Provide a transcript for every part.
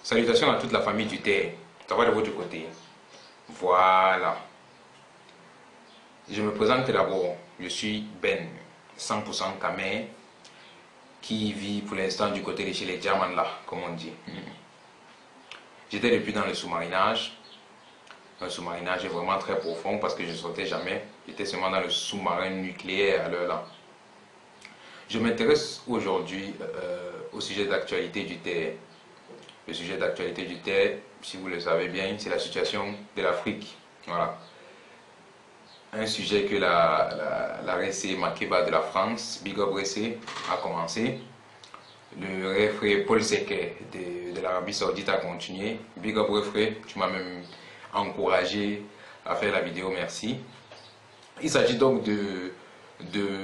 Salutations à toute la famille du Terre. Ça va de votre côté? Voilà. Je me présente d'abord. Je suis Ben, 100% Camer, qui vit pour l'instant du côté de chez les Diamants là, comme on dit. J'étais depuis dans le sous-marinage. Un sous-marinage est vraiment très profond parce que je ne sortais jamais. J'étais seulement dans le sous-marin nucléaire à l'heure là. Je m'intéresse aujourd'hui au sujet d'actualité du Terre. Le sujet d'actualité du Terre, si vous le savez bien, c'est la situation de l'Afrique. Voilà. Un sujet que la RC Makeba de la France, Big Up RC, a commencé. Le réfrère Paul Sequet de l'Arabie Saoudite a continué. Big Up réfrère, tu m'as même encouragé à faire la vidéo, merci. Il s'agit donc de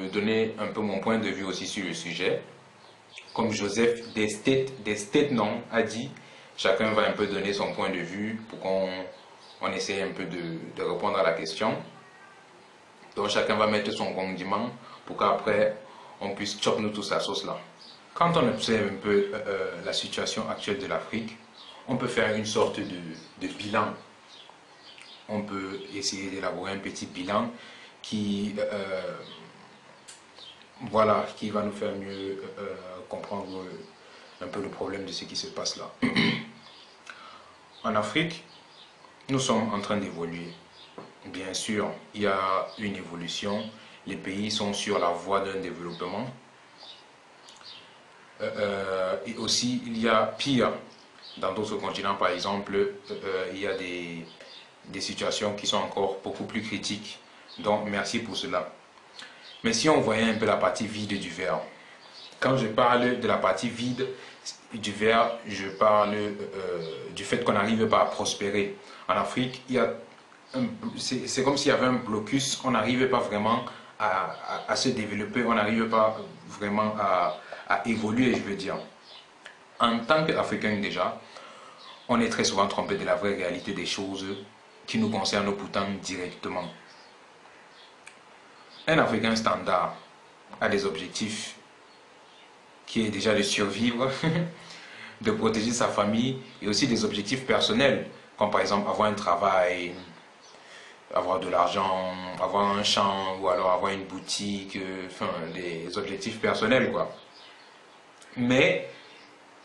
donner un peu mon point de vue aussi sur le sujet. Comme Joseph Destetnon a dit, chacun va un peu donner son point de vue pour qu'on essaie un peu de répondre à la question. Donc chacun va mettre son condiment pour qu'après on puisse chop nous tous la sauce là. Quand on observe un peu la situation actuelle de l'Afrique, on peut faire une sorte de bilan. On peut essayer d'élaborer un petit bilan qui voilà, qui va nous faire mieux comprendre un peu le problème de ce qui se passe là. En Afrique, nous sommes en train d'évoluer. Bien sûr, il y a une évolution. Les pays sont sur la voie d'un développement. Et aussi, il y a pire. Dans d'autres continents, par exemple, il y a des situations qui sont encore beaucoup plus critiques. Donc, merci pour cela. Mais si on voyait un peu la partie vide du verre, quand je parle de la partie vide du verre, je parle du fait qu'on n'arrive pas à prospérer. En Afrique, c'est comme s'il y avait un blocus, on n'arrivait pas vraiment à se développer, on n'arrive pas vraiment à évoluer, je veux dire. En tant qu'Africain déjà, on est très souvent trompé de la vraie réalité des choses qui nous concernent pourtant directement. Un Africain standard a des objectifs qui est déjà de survivre, de protéger sa famille et aussi des objectifs personnels, comme par exemple avoir un travail, avoir de l'argent, avoir un champ ou alors avoir une boutique, enfin des objectifs personnels quoi. Mais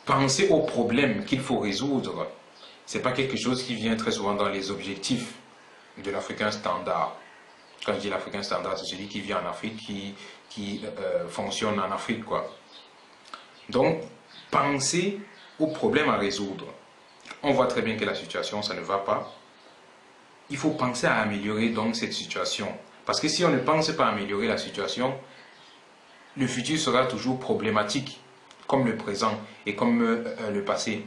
penser aux problèmes qu'il faut résoudre, c'est pas quelque chose qui vient très souvent dans les objectifs de l'Africain standard. Quand je dis l'Africain standard, c'est celui qui vit en Afrique, qui fonctionne en Afrique, quoi. Donc, penser aux problèmes à résoudre. On voit très bien que la situation, ça ne va pas. Il faut penser à améliorer donc cette situation. Parce que si on ne pense pas à améliorer la situation, le futur sera toujours problématique, comme le présent et comme le passé.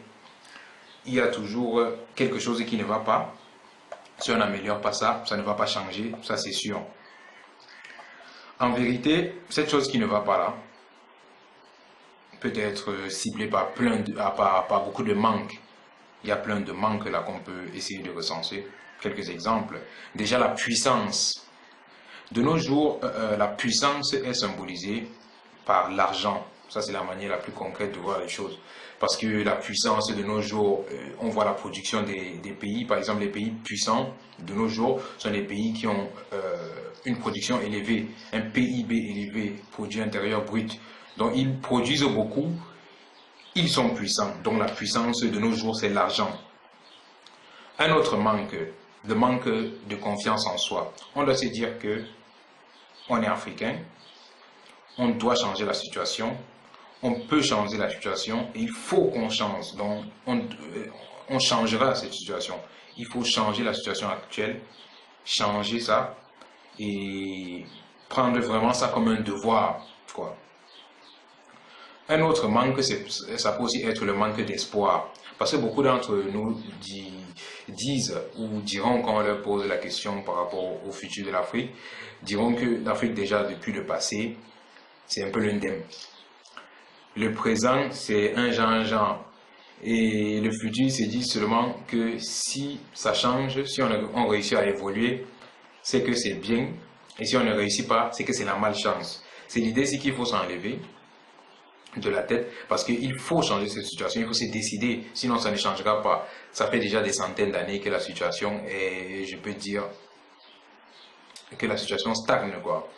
Il y a toujours quelque chose qui ne va pas. Si on n'améliore pas ça, ça ne va pas changer, ça c'est sûr. En vérité, cette chose qui ne va pas là peut être ciblée par par beaucoup de manques. Il y a plein de manques là qu'on peut essayer de recenser. Quelques exemples. Déjà la puissance. De nos jours, la puissance est symbolisée par l'argent. Ça c'est la manière la plus concrète de voir les choses. Parce que la puissance de nos jours, on voit la production des pays. Par exemple, les pays puissants de nos jours sont des pays qui ont une production élevée, un PIB élevé, produit intérieur brut. Donc ils produisent beaucoup, ils sont puissants. Donc la puissance de nos jours, c'est l'argent. Un autre manque, le manque de confiance en soi. On doit se dire que on est africain, on doit changer la situation. On peut changer la situation et il faut qu'on change. Donc, on changera cette situation. Il faut changer la situation actuelle, changer ça et prendre vraiment ça comme un devoir, quoi. Un autre manque, ça peut aussi être le manque d'espoir. Parce que beaucoup d'entre nous disent ou diront quand on leur pose la question par rapport au futur de l'Afrique, diront que l'Afrique déjà depuis le passé, c'est un peu l'indemne. Le présent, c'est un genre. Et le futur, c'est dit seulement que si ça change, si on réussit à évoluer, c'est que c'est bien. Et si on ne réussit pas, c'est que c'est la malchance. C'est l'idée, c'est qu'il faut s'enlever. de la tête, parce qu'il faut changer cette situation, il faut se décider, sinon ça ne changera pas. Ça fait déjà des centaines d'années que la situation est, je peux dire, que la situation stagne, quoi.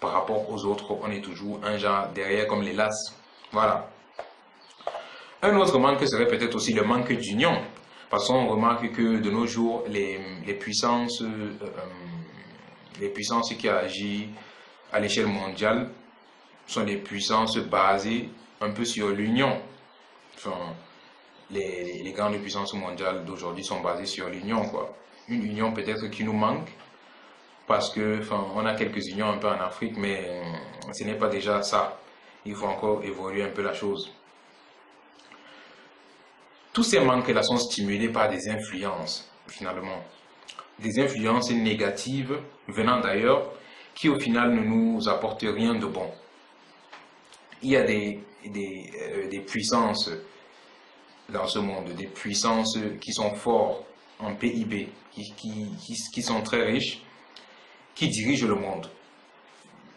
Par rapport aux autres, on est toujours un genre derrière comme les las. Voilà. Un autre manque serait peut-être aussi le manque d'union. Parce qu'on remarque que de nos jours, les puissances qui agissent à l'échelle mondiale sont des puissances basées un peu sur l'union. Enfin, les grandes puissances mondiales d'aujourd'hui sont basées sur l'union, quoi. Une union peut-être qui nous manque, parce que, enfin, on a quelques unions un peu en Afrique, mais ce n'est pas déjà ça. Il faut encore évoluer un peu la chose. Tous ces manques-là sont stimulés par des influences, finalement. Des influences négatives venant d'ailleurs, qui au final ne nous apportent rien de bon. Il y a des puissances dans ce monde, des puissances qui sont fortes en PIB, qui sont très riches, qui dirigent le monde,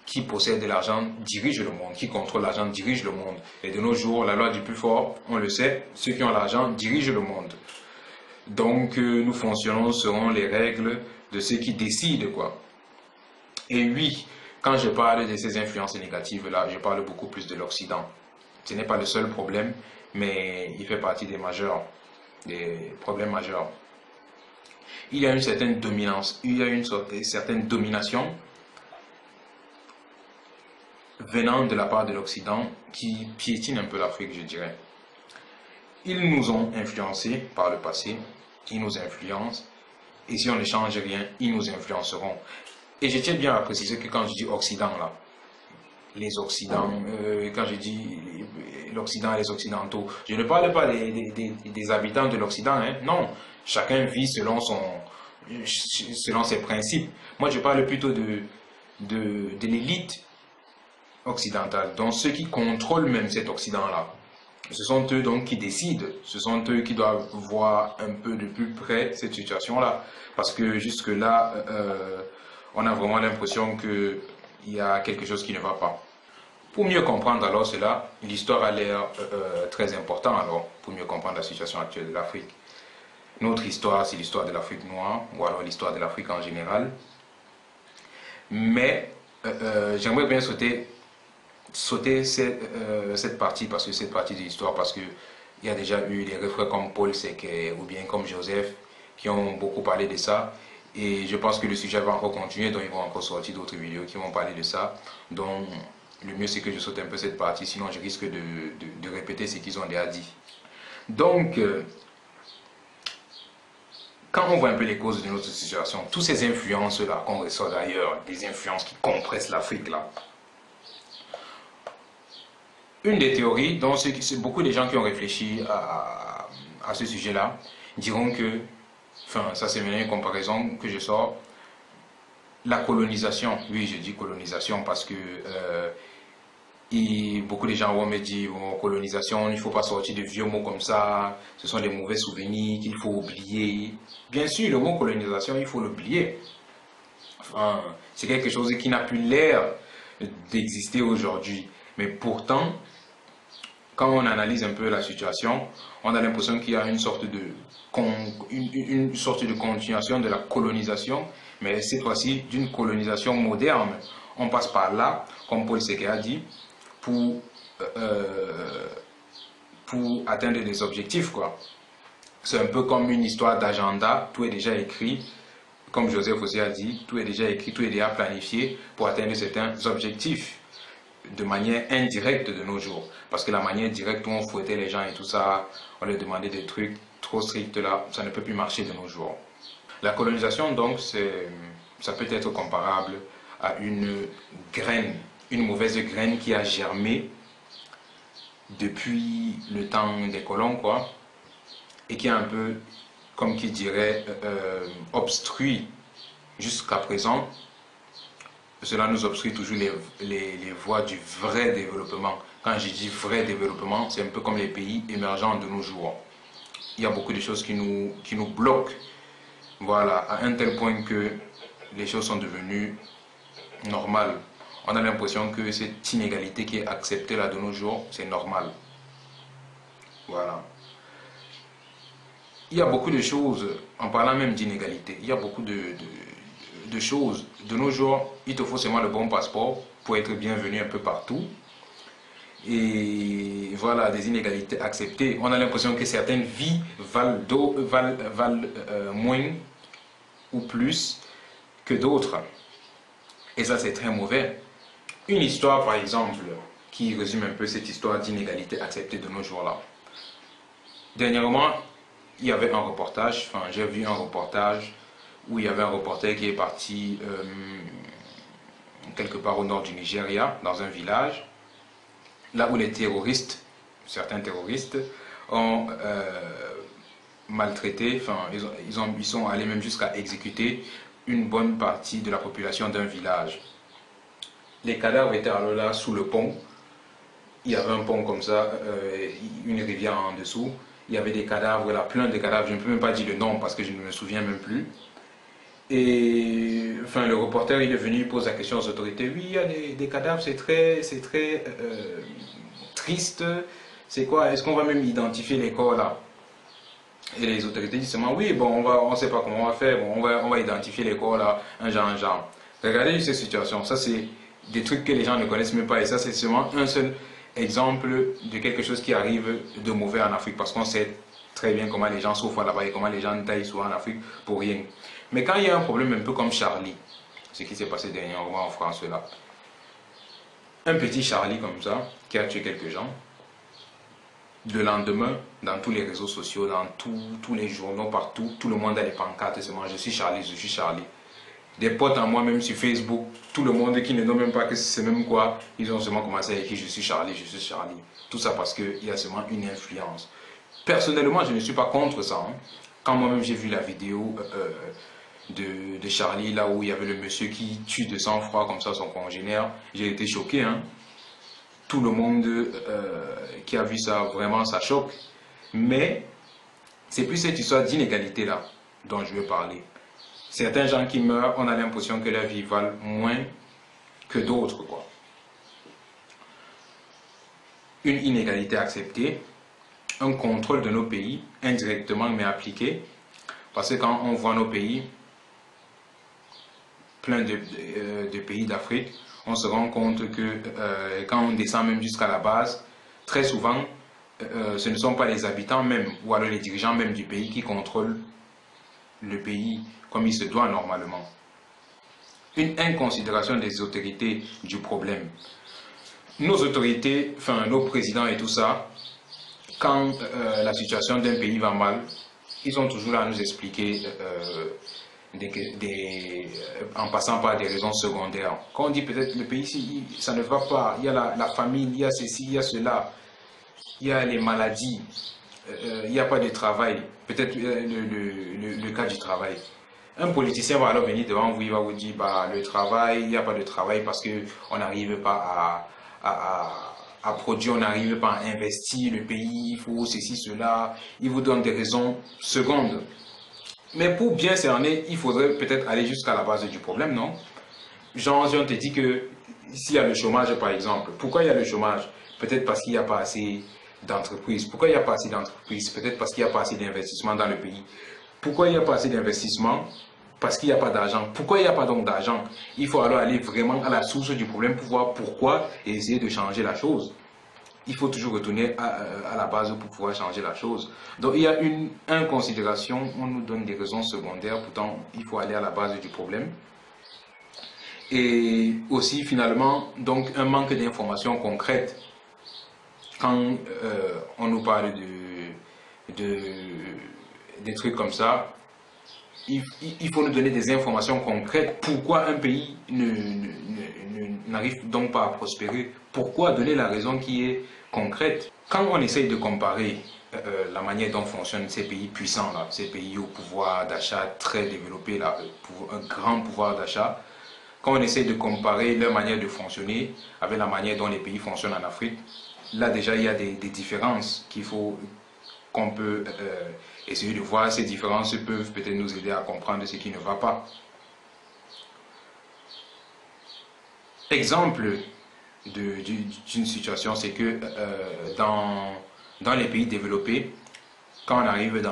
qui possèdent de l'argent, dirigent le monde, qui contrôlent l'argent, dirigent le monde. Et de nos jours, la loi du plus fort, on le sait, ceux qui ont l'argent dirigent le monde. Donc, nous fonctionnons selon les règles de ceux qui décident, quoi. Et oui, quand je parle de ces influences négatives-là, je parle beaucoup plus de l'Occident. Ce n'est pas le seul problème, mais il fait partie des majeurs, des problèmes majeurs. Il y a une certaine dominance, il y a une certaine domination venant de la part de l'Occident qui piétine un peu l'Afrique, je dirais. Ils nous ont influencés par le passé, ils nous influencent, et si on ne change rien, ils nous influenceront. Et je tiens bien à préciser que quand je dis Occident, là, les Occidents, quand je dis l'Occident et les Occidentaux, je ne parle pas des habitants de l'Occident, hein, non. Chacun vit selon ses principes. Moi, je parle plutôt de l'élite occidentale, donc ceux qui contrôlent même cet Occident-là. Ce sont eux donc qui décident, ce sont eux qui doivent voir un peu de plus près cette situation-là. Parce que jusque-là, on a vraiment l'impression qu'il y a quelque chose qui ne va pas. Pour mieux comprendre alors cela, l'histoire a l'air très importante alors, pour mieux comprendre la situation actuelle de l'Afrique. Notre histoire, c'est l'histoire de l'Afrique noire, ou alors l'histoire de l'Afrique en général. Mais j'aimerais bien sauter cette partie, parce que cette partie de l'histoire, parce qu'il y a déjà eu des refrains comme Paul Sequet ou bien comme Joseph qui ont beaucoup parlé de ça. Et je pense que le sujet va encore continuer, donc ils vont encore sortir d'autres vidéos qui vont parler de ça. Donc le mieux c'est que je saute un peu cette partie, sinon je risque de répéter ce qu'ils ont déjà dit. Donc, quand on voit un peu les causes de notre situation, toutes ces influences-là qu'on ressort d'ailleurs, des influences qui compressent l'Afrique là, une des théories, dont beaucoup de gens qui ont réfléchi à ce sujet-là, diront que, enfin, ça c'est une comparaison que je sors, la colonisation, oui je dis colonisation parce que beaucoup de gens vont me dire, bon, colonisation, il ne faut pas sortir de vieux mots comme ça, ce sont des mauvais souvenirs qu'il faut oublier. Bien sûr, le mot colonisation, il faut l'oublier. Enfin, c'est quelque chose qui n'a plus l'air d'exister aujourd'hui. Mais pourtant, quand on analyse un peu la situation, on a l'impression qu'il y a une sorte de continuation de la colonisation, mais cette fois-ci d'une colonisation moderne. On passe par là, comme Paul Sequet a dit, pour atteindre des objectifs, quoi. C'est un peu comme une histoire d'agenda, tout est déjà écrit, comme Joseph aussi a dit, tout est déjà écrit, tout est déjà planifié pour atteindre certains objectifs de manière indirecte de nos jours. Parce que la manière directe où on fouettait les gens et tout ça, on leur demandait des trucs trop stricts là, ça ne peut plus marcher de nos jours. La colonisation donc, ça peut être comparable à une graine, une mauvaise graine qui a germé depuis le temps des colons, quoi, et qui a un peu, comme qui dirait, obstruit jusqu'à présent. Cela nous obstrue toujours les voies du vrai développement. Quand je dis vrai développement, c'est un peu comme les pays émergents de nos jours. Il y a beaucoup de choses qui nous bloquent. Voilà, à un tel point que les choses sont devenues normales. On a l'impression que cette inégalité qui est acceptée là de nos jours, c'est normal. Voilà. Il y a beaucoup de choses, en parlant même d'inégalité, il y a beaucoup de choses. De nos jours, il te faut seulement le bon passeport pour être bienvenu un peu partout. Et voilà, des inégalités acceptées. On a l'impression que certaines vies valent moins ou plus que d'autres. Et ça, c'est très mauvais. Une histoire, par exemple, qui résume un peu cette histoire d'inégalité acceptée de nos jours-là. Dernièrement, il y avait un reportage, enfin j'ai vu un reportage où il y avait un reporter qui est parti quelque part au nord du Nigeria, dans un village, là où les terroristes, certains terroristes, ont maltraité, enfin ils sont allés même jusqu'à exécuter une bonne partie de la population d'un village. Les cadavres étaient alors là sous le pont. Il y avait un pont comme ça, une rivière en dessous. Il y avait des cadavres là, plein de cadavres. Je ne peux même pas dire le nom parce que je ne me souviens même plus. Et enfin, le reporter il est venu, il pose la question aux autorités. Oui, il y a des cadavres, c'est très triste. C'est quoi? Est-ce qu'on va même identifier les corps là? Et les autorités disent seulement oui, bon, on ne sait pas comment on va faire, bon, on va identifier les corps là, un genre, un genre. Regardez cette situation, ça c'est des trucs que les gens ne connaissent même pas et ça c'est seulement un seul exemple de quelque chose qui arrive de mauvais en Afrique parce qu'on sait très bien comment les gens souffrent là-bas et comment les gens taillent souvent en Afrique pour rien. Mais quand il y a un problème un peu comme Charlie, ce qui s'est passé dernièrement en France là, un petit Charlie comme ça qui a tué quelques gens, le lendemain, dans tous les réseaux sociaux, dans tous les journaux, partout, tout le monde a les pancartes, c'est moi, je suis Charlie, je suis Charlie. Des potes en moi, même sur Facebook, tout le monde qui ne know même pas que c'est même quoi, ils ont seulement commencé à écrire je suis Charlie, je suis Charlie. Tout ça parce qu'il y a seulement une influence. Personnellement, je ne suis pas contre ça. Hein. Quand moi-même j'ai vu la vidéo de Charlie, là où il y avait le monsieur qui tue de sang-froid comme ça son congénère, j'ai été choqué. Hein. Tout le monde qui a vu ça, vraiment, ça choque. Mais c'est plus cette histoire d'inégalité là dont je veux parler. Certains gens qui meurent, on a l'impression que la vie valent moins que d'autres, quoi. Une inégalité acceptée, un contrôle de nos pays, indirectement mais appliqué. Parce que quand on voit nos pays, plein de pays d'Afrique, on se rend compte que quand on descend même jusqu'à la base, très souvent, ce ne sont pas les habitants même, ou alors les dirigeants même du pays qui contrôlent le pays comme il se doit normalement. Une inconsidération des autorités du problème. Nos autorités, enfin nos présidents et tout ça, quand la situation d'un pays va mal, ils sont toujours là à nous expliquer en passant par des raisons secondaires. Quand on dit peut-être le pays, ça ne va pas, il y a la famine, il y a ceci, il y a cela, il y a les maladies, il n'y a pas de travail, peut-être le cas du travail. Un politicien va alors venir devant vous, il va vous dire bah, le travail, il n'y a pas de travail parce qu'on n'arrive pas à produire, on n'arrive pas à investir le pays, il faut ceci, cela. Il vous donne des raisons secondes. Mais pour bien cerner, il faudrait peut-être aller jusqu'à la base du problème, non? Genre, si on te dit que s'il y a le chômage, par exemple, pourquoi il y a le chômage? Peut-être parce qu'il n'y a pas assez d'entreprises. Pourquoi il n'y a pas assez d'entreprises? Peut-être parce qu'il n'y a pas assez d'investissement dans le pays. Pourquoi il n'y a pas assez d'investissement? Parce qu'il n'y a pas d'argent. Pourquoi il n'y a pas donc d'argent? Il faut alors aller vraiment à la source du problème pour voir pourquoi et essayer de changer la chose. Il faut toujours retourner à la base pour pouvoir changer la chose. Donc il y a une inconsidération, on nous donne des raisons secondaires, pourtant il faut aller à la base du problème. Et aussi finalement, donc un manque d'informations concrètes. Quand on nous parle des trucs comme ça, il faut nous donner des informations concrètes. Pourquoi un pays n'arrive donc pas à prospérer? Pourquoi donner la raison qui est concrète? Quand on essaye de comparer la manière dont fonctionnent ces pays puissants, là, ces pays au pouvoir d'achat très développé, là, un grand pouvoir d'achat, quand on essaye de comparer leur manière de fonctionner avec la manière dont les pays fonctionnent en Afrique, là déjà il y a des différences qu'on peut essayer de voir. Ces différences peuvent peut-être nous aider à comprendre ce qui ne va pas. Exemple d'une situation, c'est que dans les pays développés, quand on arrive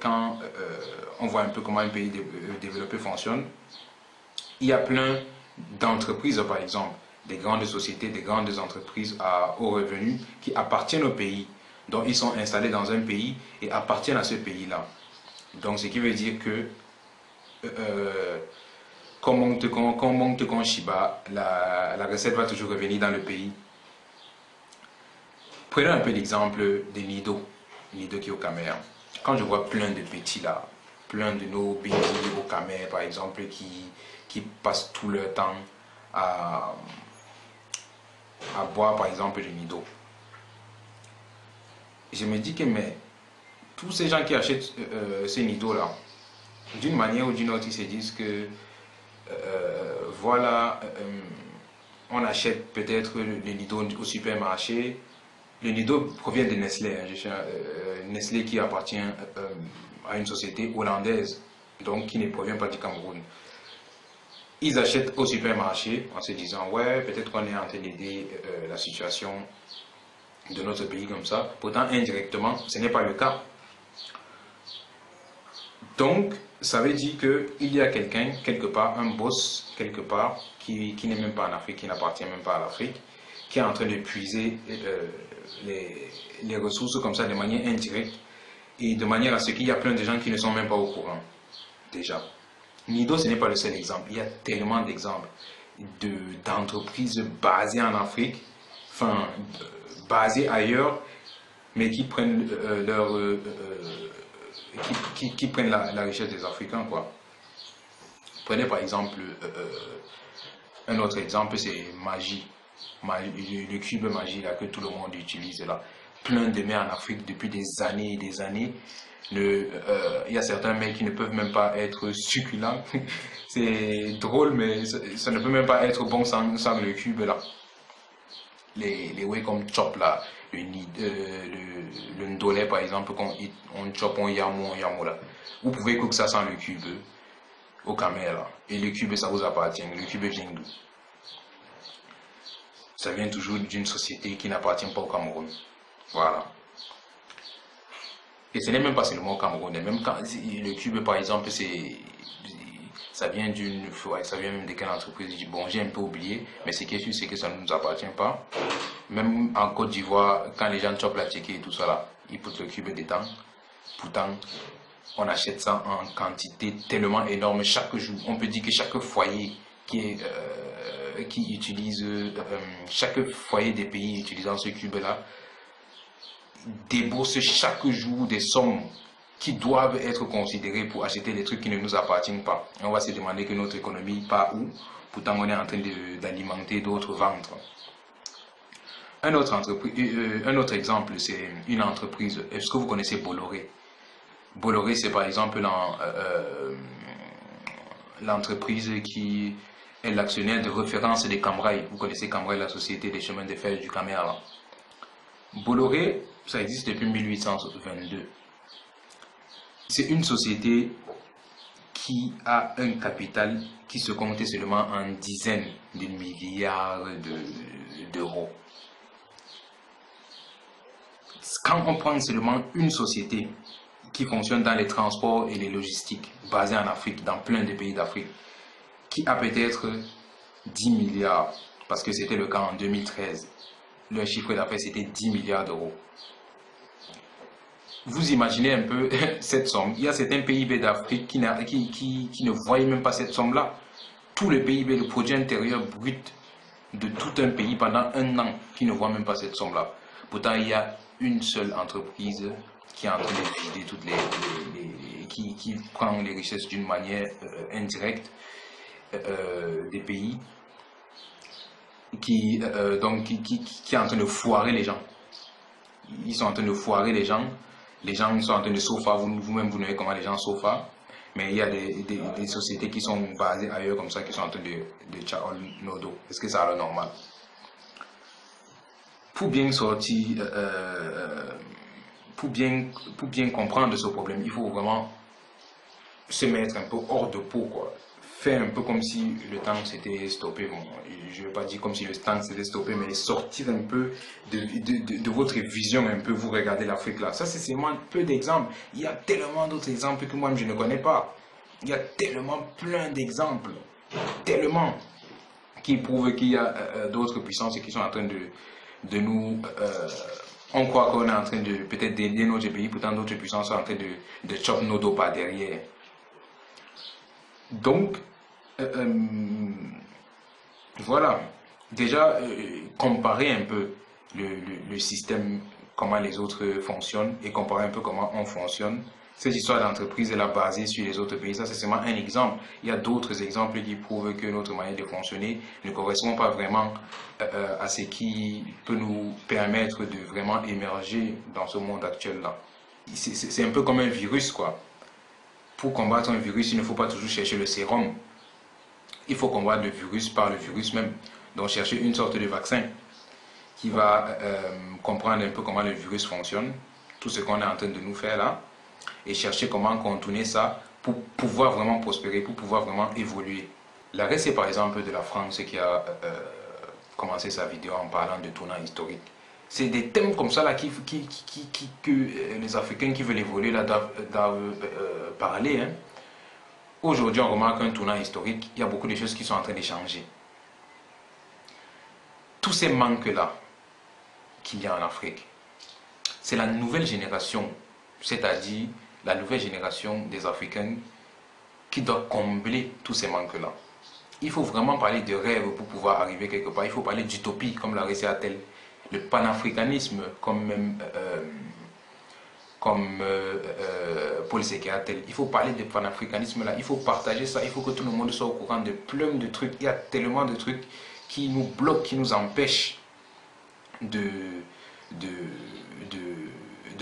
quand on voit un peu comment un pays développé fonctionne, il y a plein d'entreprises, par exemple, des grandes sociétés, des grandes entreprises à haut revenu qui appartiennent au pays. Donc, ils sont installés dans un pays et appartiennent à ce pays-là. Donc, ce qui veut dire que, comme on monte comme Shiba, la recette va toujours revenir dans le pays. Prenons un peu l'exemple de Nido qui est au Cameroun. Quand je vois plein de petits là, plein de nos bébés au Cameroun par exemple, qui passent tout leur temps à boire par exemple du Nido. Je me dis que mais tous ces gens qui achètent ces Nido là, d'une manière ou d'une autre, ils se disent que voilà, on achète peut-être le Nido au supermarché. Le Nido provient de Nestlé, Nestlé qui appartient à une société hollandaise, donc qui ne provient pas du Cameroun. Ils achètent au supermarché en se disant ouais, peut-être qu'on est en train d'aider la situation de notre pays comme ça. Pourtant, indirectement, ce n'est pas le cas. Donc, ça veut dire qu'il y a quelqu'un, quelque part, un boss, quelque part, qui n'est même pas en Afrique, qui n'appartient même pas à l'Afrique, qui est en train de puiser les ressources comme ça de manière indirecte et de manière à ce qu'il y a plein de gens qui ne sont même pas au courant, déjà. Nido, ce n'est pas le seul exemple. Il y a tellement d'exemples d'entreprises basées en Afrique, enfin, basées ailleurs, mais qui prennent qui prennent la richesse des Africains, quoi. Prenez par exemple un autre exemple, c'est Magie. Le cube Magie là, que tout le monde utilise là. Plein de mets en Afrique depuis des années et des années. Il y a certains mets qui ne peuvent même pas être succulents. C'est drôle, mais ça ne peut même pas être bon sans le cube là. Les way comme chop là, le ndolé par exemple, quand on chop on yamo là. Vous pouvez cook ça sans le cube au Cameroun là. Et le cube ça vous appartient. Le cube vient d'où? Ça vient toujours d'une société qui n'appartient pas au Cameroun. Voilà. Et ce n'est même pas seulement au Cameroun. Même quand le cube, par exemple, ça vient ça vient même de quelle entreprise? Bon, j'ai un peu oublié, mais ce qui est sûr, c'est que ça ne nous appartient pas. Même en Côte d'Ivoire, quand les gens chopent la tchéké et tout ça là, ils poussent le cube dedans. Pourtant, on achète ça en quantité tellement énorme chaque jour. On peut dire que chaque foyer qui utilise, chaque foyer des pays utilisant ce cube-là, débourse chaque jour des sommes qui doivent être considérées pour acheter des trucs qui ne nous appartiennent pas. On va se demander que notre économie part où, pourtant on est en train d'alimenter d'autres ventres. Un autre exemple, c'est une entreprise. Est-ce que vous connaissez Bolloré? Bolloré, c'est par exemple l'entreprise qui est l'actionnaire de référence des Camrail. Vous connaissez Camrail, la société des chemins de fer du Cameroun. Bolloré, ça existe depuis 1822. C'est une société qui a un capital qui se compte seulement en dizaines de milliards d'euros. Quand on prend seulement une société qui fonctionne dans les transports et les logistiques, basée en Afrique, dans plein de pays d'Afrique, qui a peut-être 10 milliards, parce que c'était le cas en 2013, leur chiffre d'affaires c'était 10 milliards d'euros. Vous imaginez un peu cette somme. Il y a certains PIB d'Afrique qui ne voyaient même pas cette somme-là. Tout le PIB, le produit intérieur brut de tout un pays pendant un an qui ne voit même pas cette somme-là. Pourtant, il y a une seule entreprise qui est en train de vider qui prend les richesses d'une manière indirecte des pays, qui est en train de foirer les gens. Ils sont en train de foirer les gens. Les gens sont en train de sofa, vous-même vous voyez comment les gens sofa, mais il y a des sociétés qui sont basées ailleurs comme ça, qui sont en train de tchao nos dos. Est-ce que ça a l'air normal? Pour bien sortir, pour bien comprendre ce problème, il faut vraiment se mettre un peu hors de peau, quoi. fait un peu comme si le temps s'était stoppé. Bon, je ne vais pas dire comme si le temps s'était stoppé, mais sortir un peu de votre vision, un peu, vous regardez l'Afrique là. Ça, c'est seulement un peu d'exemples. Il y a tellement d'autres exemples que moi-même je ne connais pas. Il y a tellement plein d'exemples, tellement, qui prouvent qu'il y a d'autres puissances qui sont en train de nous... on croit qu'on est en train de peut-être d'aider notre pays, pourtant d'autres puissances sont en train de chop nos dos par derrière. Donc, voilà, déjà, comparer un peu le système, comment les autres fonctionnent et comparer un peu comment on fonctionne. Cette histoire d'entreprise est là basée sur les autres pays. Ça, c'est seulement un exemple. Il y a d'autres exemples qui prouvent que notre manière de fonctionner ne correspond pas vraiment à ce qui peut nous permettre de vraiment émerger dans ce monde actuel-là. C'est un peu comme un virus, quoi. Pour combattre un virus, il ne faut pas toujours chercher le sérum. Il faut combattre le virus par le virus même. Donc chercher une sorte de vaccin qui va comprendre un peu comment le virus fonctionne, tout ce qu'on est en train de nous faire là, et chercher comment contourner ça pour pouvoir vraiment prospérer, pour pouvoir vraiment évoluer. L'arrêt, c'est par exemple de la France qui a commencé sa vidéo en parlant de tournant historique. C'est des thèmes comme ça là que les Africains qui veulent évoluer là doivent parler. Hein. Aujourd'hui, on remarque un tournant historique, il y a beaucoup de choses qui sont en train de changer. Tous ces manques-là qu'il y a en Afrique, c'est la nouvelle génération, c'est-à-dire la nouvelle génération des Africains qui doit combler tous ces manques-là. Il faut vraiment parler de rêve pour pouvoir arriver quelque part. Il faut parler d'utopie, comme l'a réussi Attel, le panafricanisme, comme même Paul Seké-Attel. Il faut parler de panafricanisme là, il faut partager ça, il faut que tout le monde soit au courant de plein de trucs. Il y a tellement de trucs qui nous bloquent, qui nous empêchent de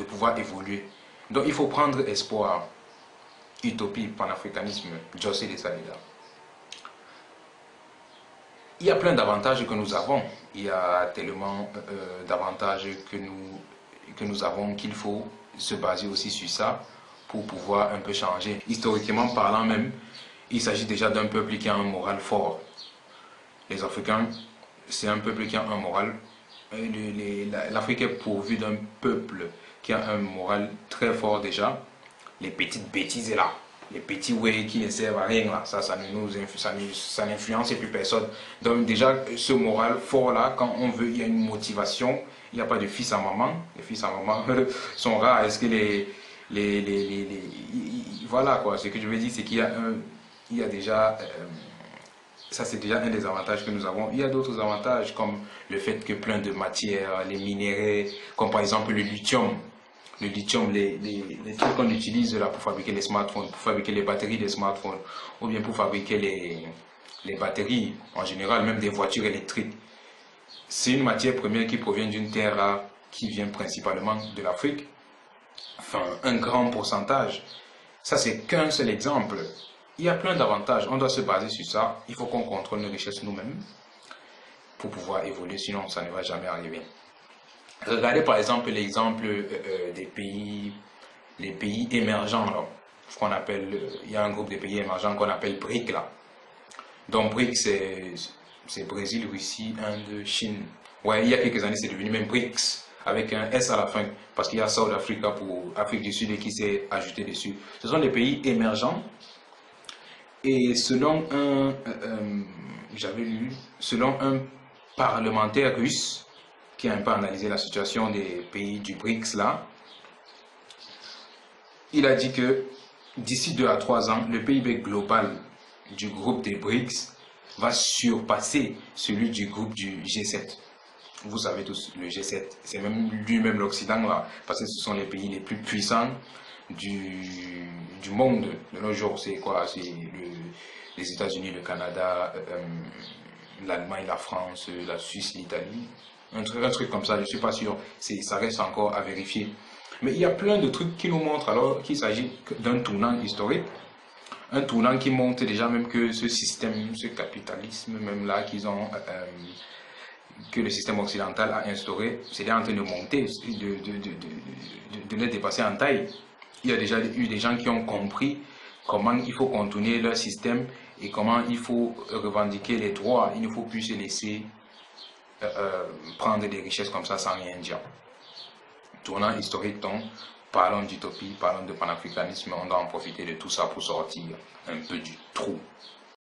pouvoir évoluer. Donc il faut prendre espoir. Utopie, panafricanisme, José de Salida. Il y a plein d'avantages que nous avons. Il y a tellement d'avantages que nous avons qu'il faut se baser aussi sur ça pour pouvoir un peu changer. Historiquement parlant même, il s'agit déjà d'un peuple qui a un moral fort. Les Africains, c'est un peuple qui a un moral. L'Afrique est pourvue d'un peuple qui a un moral très fort déjà. Les petites bêtises là, les petits way qui ne servent à rien là, ça n'influence plus personne. Donc déjà, ce moral fort là, quand on veut, il y a une motivation. Il n'y a pas de fils à maman. Les fils à maman sont rares. Est-ce que voilà quoi, ce que je veux dire, c'est qu'il y a déjà... ça, c'est déjà un des avantages que nous avons. Il y a d'autres avantages comme le fait que plein de matières, les minéraux, comme par exemple le lithium, les trucs qu'on utilise là pour fabriquer les smartphones, pour fabriquer les batteries des smartphones, ou bien pour fabriquer les batteries en général, même des voitures électriques. C'est une matière première qui provient d'une terre rare qui vient principalement de l'Afrique. Enfin, un grand pourcentage. Ça, c'est qu'un seul exemple. Il y a plein d'avantages. On doit se baser sur ça. Il faut qu'on contrôle nos richesses nous-mêmes pour pouvoir évoluer, sinon ça ne va jamais arriver. Regardez par exemple l'exemple des pays, les pays émergents là, qu'on appelle, il y a un groupe de pays émergents qu'on appelle BRIC là. Donc BRIC c'est Brésil, Russie, Inde, Chine. Ouais, il y a quelques années c'est devenu même BRICS avec un S à la fin parce qu'il y a South Africa pour Afrique du Sud et qui s'est ajouté dessus. Ce sont des pays émergents et selon j'avais lu, selon un parlementaire russe qui a un peu analysé la situation des pays du BRICS là, il a dit que d'ici 2 à 3 ans, le PIB global du groupe des BRICS va surpasser celui du groupe du G7. Vous savez tous, le G7, c'est même lui-même l'Occident là, parce que ce sont les pays les plus puissants du monde de nos jours. C'est quoi? C'est les États-Unis, le Canada, l'Allemagne, la France, la Suisse, l'Italie. Un truc comme ça, je ne suis pas sûr, ça reste encore à vérifier. Mais il y a plein de trucs qui nous montrent alors qu'il s'agit d'un tournant historique, un tournant qui montre déjà même que ce système, ce capitalisme même là qu'ils ont, que le système occidental a instauré, c'est en train de monter, de les dépasser en taille. Il y a déjà eu des gens qui ont compris comment il faut contourner leur système et comment il faut revendiquer les droits. Il ne faut plus se laisser prendre des richesses comme ça sans rien dire. Tournant historique donc, parlons d'utopie, parlons de panafricanisme, on doit en profiter de tout ça pour sortir un peu du trou.